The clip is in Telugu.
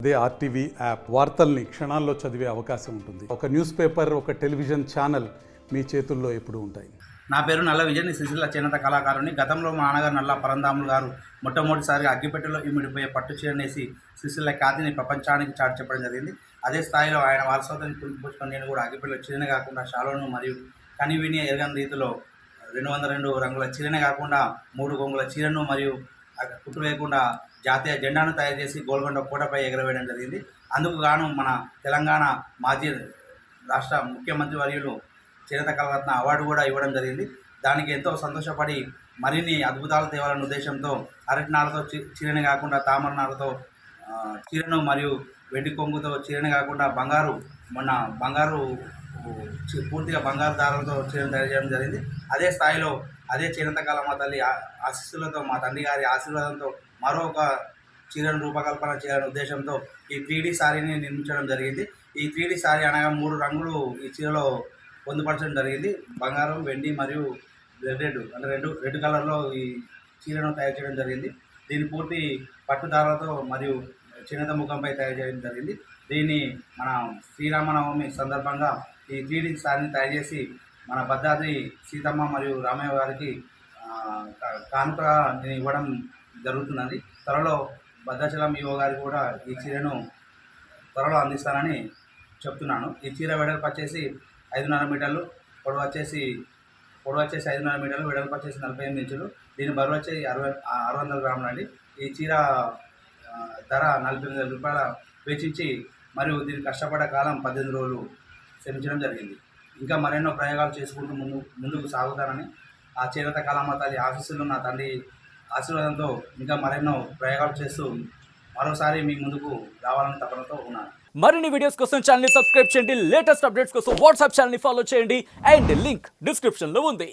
అదే ఆర్టీవీ యాప్ వార్తల్ని క్షణాల్లో చదివే అవకాశం ఉంటుంది. ఒక న్యూస్ పేపర్, ఒక టెలివిజన్ ఛానల్ మీ చేతుల్లో ఎప్పుడూ ఉంటాయి. నా పేరు నల్ల విజయ్, సిరిసిల్ల చేనేత కళాకారుని. గతంలో మా నాన్నగారు నల్ల పరంధాములు గారు మొట్టమొదటిసారిగా అగ్గిపెట్టెలో ఇమిడిపోయే పట్టు చీరనేసి సిరిసిల్ల ఖ్యాతిని ప్రపంచానికి చాటి చెప్పడం జరిగింది. అదే స్థాయిలో ఆయన వారసత్వాన్ని పుణికిపుచ్చుకొని నేను కూడా అగ్గిపెట్టెలో చీరనే కాకుండా షాలోను మరియు కనివిని ఎరగని రీతిలో 202 రంగుల చీరనే కాకుండా 3 గొంగుల చీరను మరియు కుట్టు వేయకుండా జాతీయ జెండాను తయారు చేసి గోల్కొండ కోటపై ఎగరవేయడం జరిగింది. అందుకు గాను మన తెలంగాణ మాజీ రాష్ట్ర ముఖ్యమంత్రి వర్యులు చేనేత కళారత్న అవార్డు కూడా ఇవ్వడం జరిగింది. దానికి ఎంతో సంతోషపడి మరిన్ని అద్భుతాలు తేవాలనే ఉద్దేశంతో అరటి నారతో చీరని కాకుండా తామర నారతో చీరను మరియు వెండి కొంగుతో చీరని కాకుండా బంగారు పూర్తిగా బంగారు దారాలతో చీరను తయారు చేయడం జరిగింది. అదే స్థాయిలో అదే చేనేత కళ మా తల్లి ఆశీస్సులతో, మా తండ్రి గారి ఆశీర్వాదంతో మరొక చీరను రూపకల్పన చేయాలనే ఉద్దేశంతో ఈ 3D శారీని నిర్మించడం జరిగింది. ఈ 3D శారీ అనగా 3 రంగులు ఈ చీరలో పొందుపరచడం జరిగింది. బంగారం, వెండి మరియు రెడ్ కలర్లో ఈ చీరను తయారు చేయడం జరిగింది. దీని పూర్తి పట్టుదారాలతో మరియు చేనేత ముఖంపై తయారు చేయడం జరిగింది. దీన్ని మన శ్రీరామనవమి సందర్భంగా ఈ 3D శారీని తయారు చేసి మన భద్రాద్రి సీతమ్మ మరియు రామయ్య గారికి కానుకగా నేను ఇవ్వడం జరుగుతున్నది. త్వరలో భద్రాచలం ఈవో గారికి కూడా ఈ చీరను త్వరలో అందిస్తానని చెప్తున్నాను. ఈ చీర వెడల్పు వచ్చేసి 5.5 మీటర్లు, పొడవు వచ్చేసి 5.5 మీటర్లు, వెడల్పు వచ్చేసి 48 ఇంచులు. దీని బరువు వచ్చి 600 గ్రాములు అండి. ఈ చీర ధర 48,000 రూపాయల వెచ్చించి మరియు దీనికి కష్టపడ్డ కాలం 18 రోజులు శ్రమించడం జరిగింది. ఇంకా మరెన్నో ప్రయోగాలు చేసుకుంటూ ముందుకు సాగుతానని ఆ చేనేత కళామ తల్లి ఆశీస్సులు, నా తండ్రి ఆశీర్వాదంతో ఇంకా మరెన్నో ప్రయోగాలు చేస్తూ మరోసారి మీ ముందుకు రావాలని తపనతో ఉన్నాను. మరిన్ని వీడియోస్ కోసం ఛానల్ ని సబ్స్క్రైబ్ చేయండి. లేటెస్ట్ అప్డేట్స్ కోసం వాట్సాప్ ఛానల్ ని ఫాలో చేయండి. అండ్ లింక్ డిస్క్రిప్షన్ లో ఉంది.